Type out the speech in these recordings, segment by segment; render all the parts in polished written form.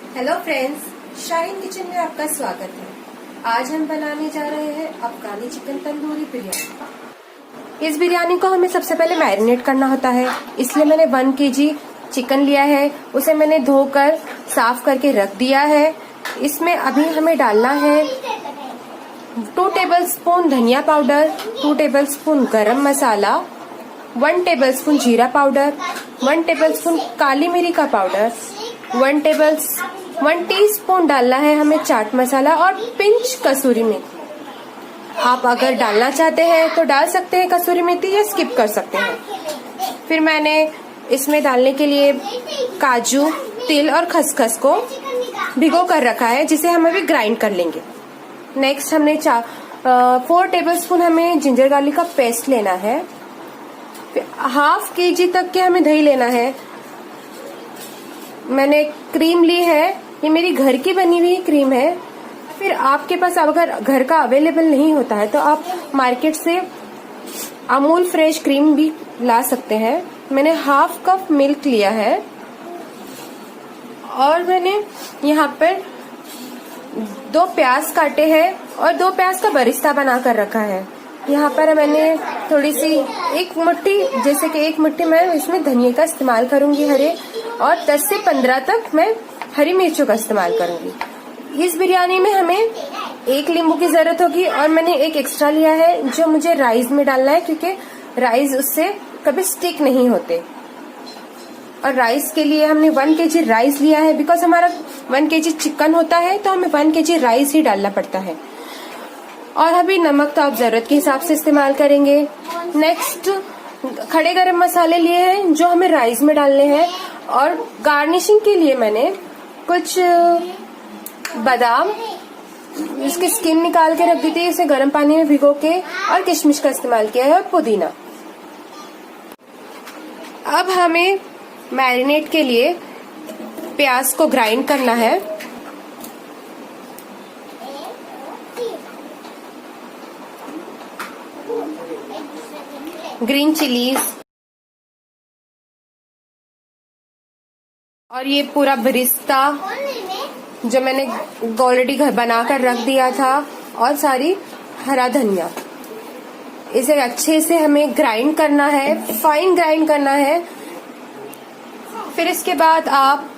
Hello friends, Shaheen kitchen में आपका स्वागत है। आज हम बनाने जा रहे हैं अफगानी चिकन तंदूरी बिरयानी। इस बिरयानी को हमें सबसे पहले मैरिनेट करना होता है, इसलिए मैंने 1 kg चिकन लिया है। उसे मैंने धोकर साफ करके रख दिया है। इसमें अभी हमें डालना है 2 टेबलस्पून धनिया पाउडर, 2 टेबलस्पून गरम मसाला, 1 टेबलस्पून जीरा पाउडर, 1 टेबलस्पून काली मिरी का पाउडर, 1 टीस्पून डालना है हमें चाट मसाला और पिंच कसूरी मेथी। आप अगर डालना चाहते हैं तो डाल सकते हैं कसूरी मेथी या स्किप कर सकते हैं। फिर मैंने इसमें डालने के लिए काजू, तिल और खसखस को भिगो कर रखा है, जिसे हम अभी ग्राइंड कर लेंगे। नेक्स्ट हमने 4 टेबलस्पून हमें जिंजर गार्लिक का पेस्ट लेना है। फिर ½ kg तक के हमें दही लेना है। मैंने क्रीम ली है, ये मेरी घर की बनी हुई क्रीम है। फिर आपके पास अगर घर का अवेलेबल नहीं होता है तो आप मार्केट से अमूल फ्रेश क्रीम भी ला सकते हैं। मैंने ½ कप मिल्क लिया है और मैंने यहाँ पर 2 प्याज काटे हैं और 2 प्याज का बरिस्ता बनाकर रखा है। यहाँ पर मैंने थोड़ी सी 1 मुट्ठी, जैसे कि 1 मुट्ठी मैं इसमें धनिया का इस्तेमाल करूंगी हरे, और 10 से 15 तक मैं हरी मिर्चों का इस्तेमाल करूंगी। इस बिरयानी में हमें 1 नींबू की जरूरत होगी और मैंने 1 एक्स्ट्रा लिया है जो मुझे राइस में डालना है, क्योंकि राइस उससे कभी स्टिक नहीं होते। और राइस के लिए हमने 1 kg राइस लिया है, बिकॉज हमारा 1 kg चिकन होता है तो हमें 1 kg राइस ही डालना पड़ता है। और अभी नमक तो आप जरूरत के हिसाब से इस्तेमाल करेंगे। नेक्स्ट खड़े गरम मसाले लिए हैं जो हमें राइस में डालने हैं। और गार्निशिंग के लिए मैंने कुछ बादाम, इसकी स्किन निकाल के रख दी थी, इसे गर्म पानी में भिगो के, और किशमिश का इस्तेमाल किया है और पुदीना। अब हमें मैरिनेट के लिए प्याज को ग्राइंड करना है। ग्रीन चिलीज और ये पूरा बरिस्ता जो मैंने ऑलरेडी घर बनाकर रख दिया था, और सारी हरा धनिया, इसे अच्छे से हमें ग्राइंड करना है, फाइन ग्राइंड करना है। फिर इसके बाद आप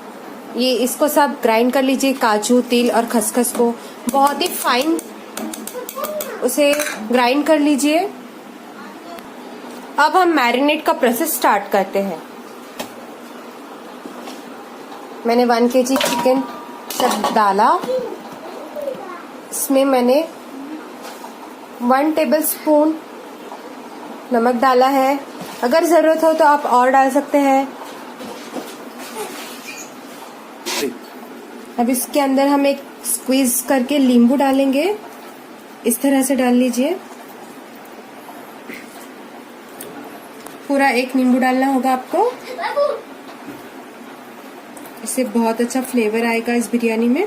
ये इसको सब ग्राइंड कर लीजिए, काजू, तिल और खसखस को बहुत ही फाइन उसे ग्राइंड कर लीजिए। अब हम मैरिनेट का प्रोसेस स्टार्ट करते हैं। मैंने 1 kg चिकन सब डाला। इसमें मैंने 1 टेबलस्पून नमक डाला है। अगर जरूरत हो तो आप और डाल सकते हैं। अब इसके अंदर हम एक स्क्वीज करके नींबू डालेंगे। इस तरह से डाल लीजिए, पूरा 1 नींबू डालना होगा आपको। इससे बहुत अच्छा फ्लेवर आएगा इस बिरयानी में।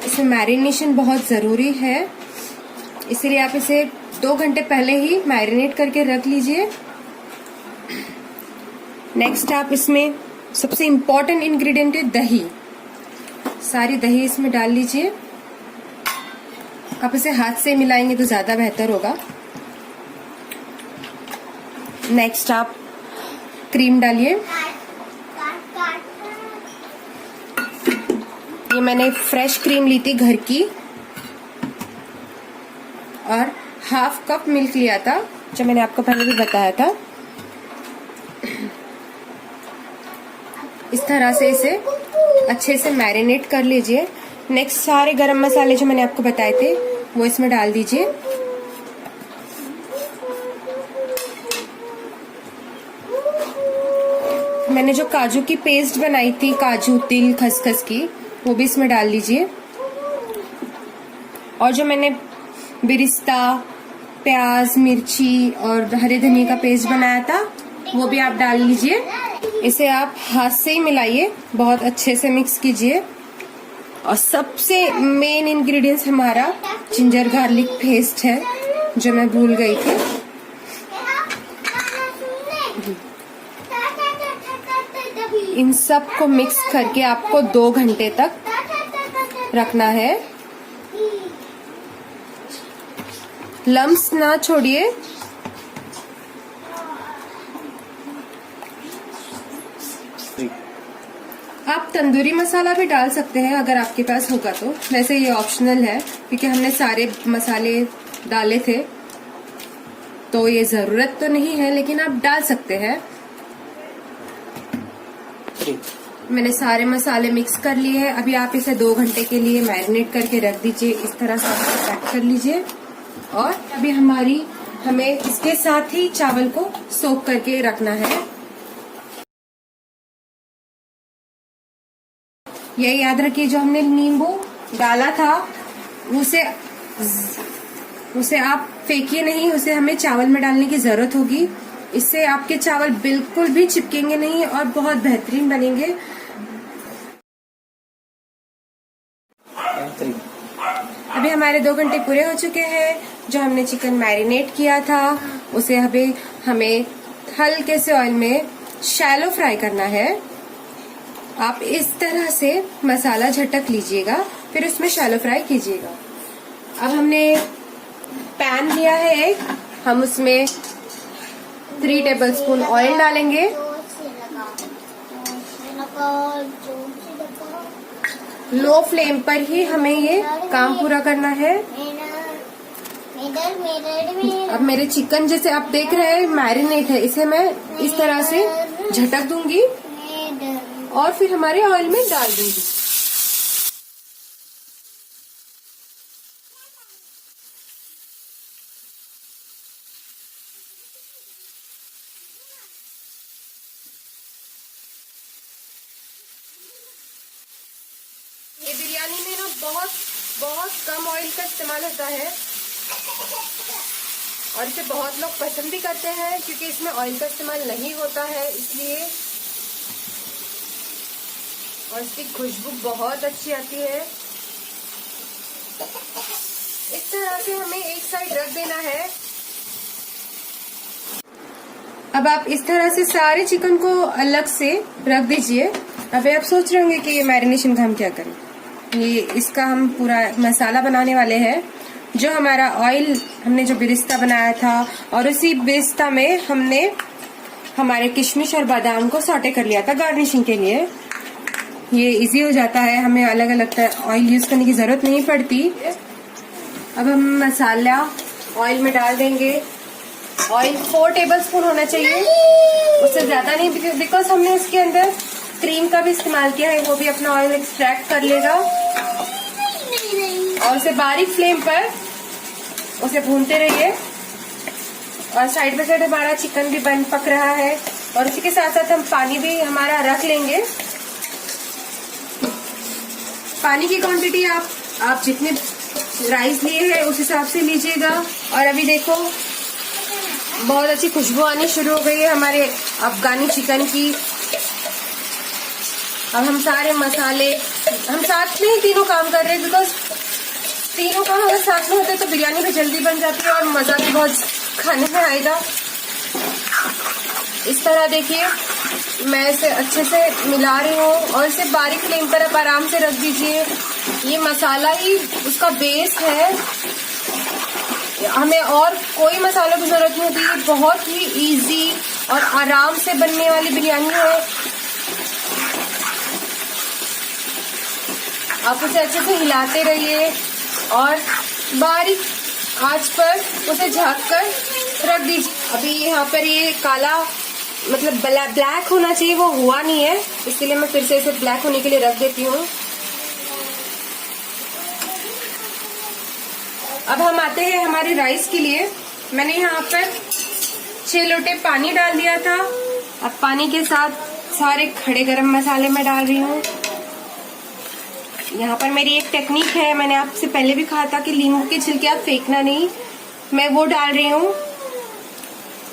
इसमें मैरिनेशन बहुत जरूरी है, इसलिए आप इसे 2 घंटे पहले ही मैरिनेट करके रख लीजिए। नेक्स्ट आप इसमें सबसे इम्पोर्टेंट इंग्रेडिएंट है दही। सारी दही इसमें डाल लीजिए। आप इसे हाथ से मिलाएंगे तो ज्यादा बेहतर होगा। नेक्स्ट आप क्रीम डालिए। ये मैंने फ्रेश क्रीम ली थी घर की, और ½ कप मिल्क लिया था जो मैंने आपको पहले भी बताया था। इस तरह से इसे अच्छे से मैरिनेट कर लीजिए। नेक्स्ट सारे गरम मसाले जो मैंने आपको बताए थे वो इसमें डाल दीजिए। मैंने जो काजू की पेस्ट बनाई थी, काजू, तिल, खसखस की, वो भी इसमें डाल लीजिए। और जो मैंने बिरिस्ता, प्याज, मिर्ची और हरे धनिया का पेस्ट बनाया था वो भी आप डाल लीजिए। इसे आप हाथ से ही मिलाइए, बहुत अच्छे से मिक्स कीजिए। और सबसे मेन इंग्रेडिएंट्स हमारा जिंजर गार्लिक पेस्ट है, जो मैं भूल गई थी। इन सब को मिक्स करके आपको 2 घंटे तक रखना है। लम्स ना छोड़िए। आप तंदूरी मसाला भी डाल सकते हैं अगर आपके पास होगा तो, वैसे ये ऑप्शनल है क्योंकि हमने सारे मसाले डाले थे तो ये जरूरत तो नहीं है, लेकिन आप डाल सकते हैं। मैंने सारे मसाले मिक्स कर लिए हैं। अभी आप इसे 2 घंटे के लिए मैरिनेट करके रख दीजिए। इस तरह से पैक कर लीजिए। और अभी हमें इसके साथ ही चावल को सोक करके रखना है। ये याद रखिए, जो हमने नींबू डाला था उसे आप फेंकिए नहीं, उसे हमें चावल में डालने की जरूरत होगी। इससे आपके चावल बिल्कुल भी चिपकेंगे नहीं और बहुत बेहतरीन बनेंगे। अभी हमारे 2 घंटे पूरे हो चुके हैं। जो हमने चिकन मैरिनेट किया था उसे हमें हल्के से ऑयल में शैलो फ्राई करना है। आप इस तरह से मसाला झटक लीजिएगा, फिर उसमें शैलो फ्राई कीजिएगा। अब हमने पैन लिया है एक, हम उसमें 3 टेबलस्पून ऑयल डालेंगे। लो फ्लेम पर ही हमें ये काम पूरा करना है। अब मेरे चिकन जैसे आप देख रहे हैं मैरिनेट है, इसे मैं इस तरह से झटक दूंगी और फिर हमारे ऑयल में डाल दूंगी। ये बिरयानी में ना बहुत कम ऑयल का इस्तेमाल होता है और इसे बहुत लोग पसंद भी करते हैं क्योंकि इसमें ऑयल का इस्तेमाल नहीं होता है, इसलिए। और इसकी खुशबू बहुत अच्छी आती है। इस तरह से हमें एक साइड रख देना है। अब आप इस तरह से सारे चिकन को अलग से रख दीजिए। अभी आप सोच रहे होंगे कि ये मैरिनेशन का हम क्या करें। ये इसका हम पूरा मसाला बनाने वाले हैं। जो हमारा ऑयल हमने जो बिरिस्ता बनाया था और उसी बिरिस्ता में हमने हमारे किशमिश और बादाम को सौटे कर लिया था गार्निशिंग के लिए। ये इजी हो जाता है, हमें अलग अलग ऑयल यूज करने की जरूरत नहीं पड़ती। अब हम मसाला ऑयल में डाल देंगे। ऑयल 4 टेबलस्पून होना चाहिए, उससे ज्यादा नहीं, बिकॉज हमने इसके अंदर क्रीम का भी इस्तेमाल किया है, वो भी अपना ऑयल एक्सट्रैक्ट कर लेगा। और उसे बारीक फ्लेम पर उसे भूनते रहिए। और साइड बाय साइड हमारा चिकन भी पक रहा है और उसी के साथ साथ हम पानी भी हमारा रख लेंगे। पानी की क्वांटिटी आप जितने राइस लिए हैं उस हिसाब से लीजिएगा। और अभी देखो बहुत अच्छी खुशबू आनी शुरू हो गई है हमारे अफगानी चिकन की। अब हम सारे मसाले हम साथ में ही तीनों काम कर रहे हैं, बिकॉज तीनों काम अगर साथ में होते तो बिरयानी भी जल्दी बन जाती है और मजा भी बहुत खाने में आएगा। इस तरह देखिए मैं इसे अच्छे से मिला रही हूँ और इसे बारीक फ्लेम पर आप आराम से रख दीजिए। ये मसाला ही उसका बेस है, हमें और कोई मसालों की जरूरत नहीं होती। ये बहुत ही इजी और आराम से बनने वाली बिरयानी है। आप उसे अच्छे से हिलाते रहिए और बारीक आंच पर उसे झाँक कर रख दीजिए। अभी यहाँ पर ये काला मतलब ब्लैक होना चाहिए, वो हुआ नहीं है, इसलिए मैं फिर से इसे ब्लैक होने के लिए रख देती हूँ। अब हम आते हैं हमारे राइस के लिए। मैंने यहाँ पर 6 लोटे पानी डाल दिया था। अब पानी के साथ सारे खड़े गरम मसाले मैं डाल रही हूँ। यहाँ पर मेरी एक टेक्निक है, मैंने आपसे पहले भी कहा था कि नींबू के छिलके आप फेंकना नहीं, मैं वो डाल रही हूँ।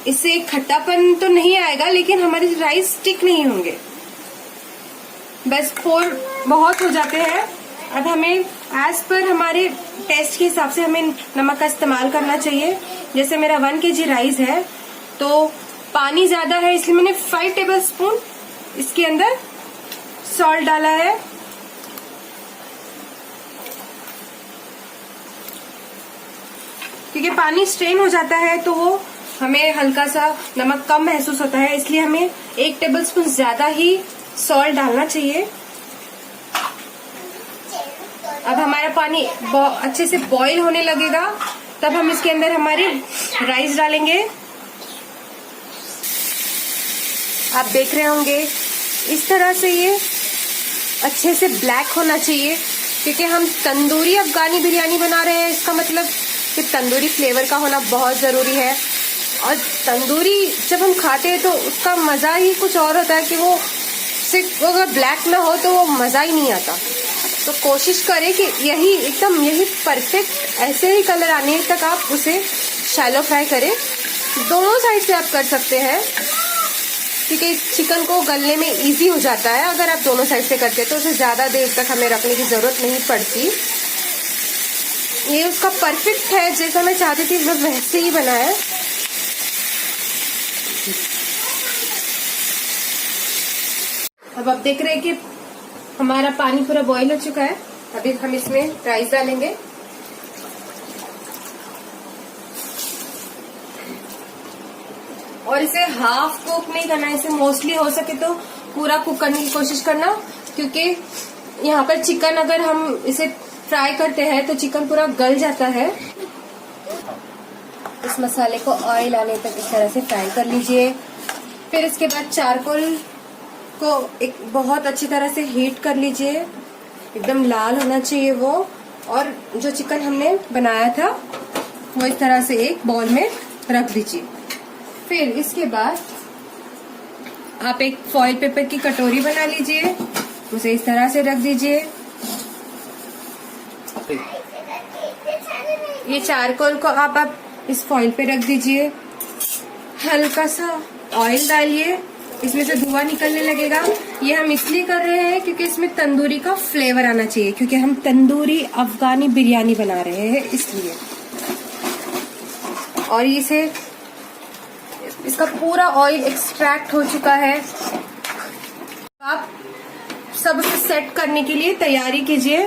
इससे खट्टापन तो नहीं आएगा लेकिन हमारे राइस स्टिक नहीं होंगे, बस 4 बहुत हो जाते हैं। अब हमें एज पर हमारे टेस्ट के हिसाब से हमें नमक का इस्तेमाल करना चाहिए। जैसे मेरा 1 kg राइस है तो पानी ज्यादा है, इसलिए मैंने 5 टेबलस्पून इसके अंदर सॉल्ट डाला है। क्योंकि पानी स्ट्रेन हो जाता है तो वो हमें हल्का सा नमक कम महसूस होता है, इसलिए हमें 1 टेबलस्पून ज्यादा ही सॉल्ट डालना चाहिए। अब हमारा पानी अच्छे से बॉईल होने लगेगा, तब हम इसके अंदर हमारे राइस डालेंगे। आप देख रहे होंगे इस तरह से ये अच्छे से ब्लैक होना चाहिए, क्योंकि हम तंदूरी अफगानी बिरयानी बना रहे हैं। इसका मतलब कि तंदूरी फ्लेवर का होना बहुत जरूरी है। और तंदूरी जब हम खाते हैं तो उसका मजा ही कुछ और होता है कि वो सिर्फ अगर ब्लैक ना हो तो वो मजा ही नहीं आता। तो कोशिश करें कि यही परफेक्ट ऐसे ही कलर आने तक आप उसे शैलो फ्राई करें। दोनों साइड से आप कर सकते हैं, क्योंकि चिकन को गलने में इजी हो जाता है अगर आप दोनों साइड से करते हैं, तो उसे ज्यादा देर तक हमें रखने की जरूरत नहीं पड़ती। ये उसका परफेक्ट है, जैसा मैं चाहती थी वो वैसे ही बना है। अब आप देख रहे हैं कि हमारा पानी पूरा बॉईल हो चुका है। अभी हम इसमें राइस डालेंगे। और इसे हाफ कुक नहीं करना है, इसे मोस्टली हो सके तो पूरा कुक करने की कोशिश करना, क्योंकि यहाँ पर चिकन अगर हम इसे फ्राई करते हैं तो चिकन पूरा गल जाता है। इस मसाले को ऑयल आने तक इस तरह से फ्राई कर लीजिए। फिर इसके बाद चारकोल को एक बहुत अच्छी तरह से हीट कर लीजिए, एकदम लाल होना चाहिए वो। और जो चिकन हमने बनाया था वो इस तरह से एक बाउल में रख दीजिए। फिर इसके बाद आप एक फॉइल पेपर की कटोरी बना लीजिए, उसे इस तरह से रख दीजिए। ये चारकोल को आप इस फॉइल पे रख दीजिए। हल्का सा ऑयल डालिए, इसमें से धुआं निकलने लगेगा। ये हम इसलिए कर रहे हैं क्योंकि इसमें तंदूरी का फ्लेवर आना चाहिए, क्योंकि हम तंदूरी अफगानी बिरयानी बना रहे हैं इसलिए। और इसका पूरा ऑयल एक्सट्रैक्ट हो चुका है। आप सब उसे सेट करने के लिए तैयारी कीजिए।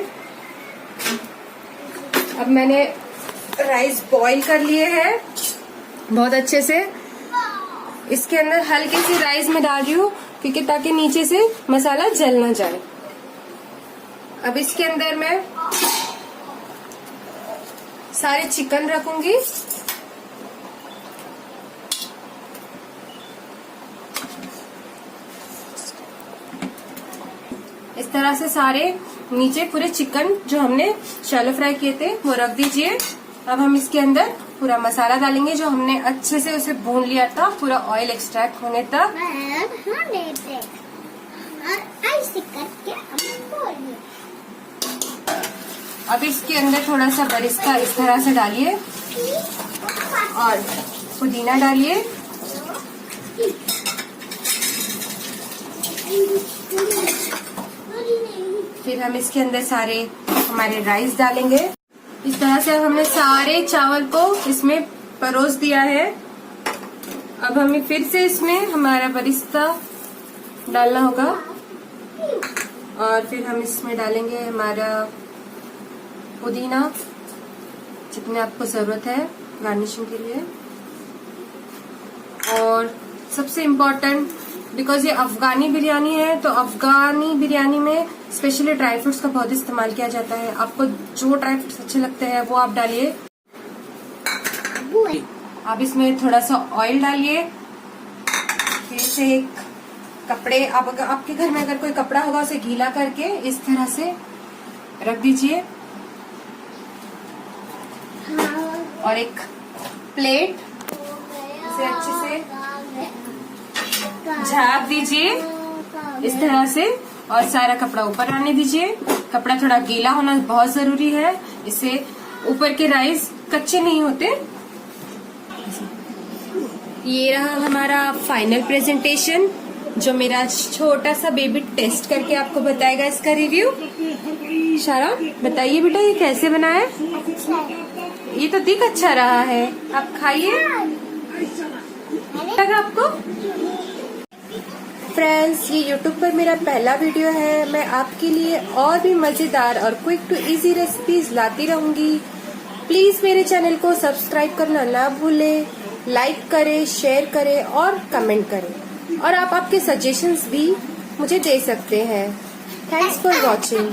अब मैंने राइस बॉईल कर लिए हैं बहुत अच्छे से। इसके अंदर हल्की सी राइस में डाल रही हूँ, क्योंकि ताकि नीचे से मसाला जल ना जाए। अब इसके अंदर मैं सारे चिकन रखूंगी। इस तरह से सारे नीचे पूरे चिकन जो हमने शैलो फ्राई किए थे वो रख दीजिए। अब हम इसके अंदर पूरा मसाला डालेंगे जो हमने अच्छे से उसे भून लिया था, पूरा ऑयल एक्सट्रैक्ट होने तक। अब इसके अंदर थोड़ा सा बरिस्ता इस तरह से डालिए और पुदीना डालिए। फिर हम इसके अंदर सारे हमारे राइस डालेंगे। इस तरह से हमने सारे चावल को इसमें परोस दिया है। अब हमें फिर से इसमें हमारा बरिस्ता डालना होगा और फिर हम इसमें डालेंगे हमारा पुदीना, जितने आपको जरूरत है गार्निशिंग के लिए। और सबसे इम्पोर्टेंट, बिकॉज ये अफगानी बिरयानी है, तो अफगानी बिरयानी में स्पेशली ड्राई फ्रूट्स का बहुत इस्तेमाल किया जाता है। आपको जो ड्राई फ्रूट्स अच्छे लगते हैं वो आप डालिए। आप इसमें थोड़ा सा ऑयल डालिए। फिर से एक कपड़े, आपके घर में अगर कोई कपड़ा होगा उसे गीला करके इस तरह से रख दीजिए। और एक प्लेट इसे अच्छे से झाँप दीजिए इस तरह से और सारा कपड़ा ऊपर आने दीजिए। कपड़ा थोड़ा गीला होना बहुत जरूरी है, इससे ऊपर के राइस कच्चे नहीं होते। ये रहा हमारा फाइनल प्रेजेंटेशन, जो मेरा छोटा सा बेबी टेस्ट करके आपको बताएगा इसका रिव्यू। शारा बताइए बेटा, ये कैसे बना है? ये तो दिख अच्छा रहा है, आप खाइए। लगा आपको? फ्रेंड्स, ये YouTube पर मेरा पहला वीडियो है। मैं आपके लिए और भी मजेदार और क्विक टू इजी रेसिपीज लाती रहूंगी। प्लीज मेरे चैनल को सब्सक्राइब करना ना भूलें, लाइक करें, शेयर करें और कमेंट करें। और आप आपके सजेशंस भी मुझे दे सकते हैं। Thanks for watching.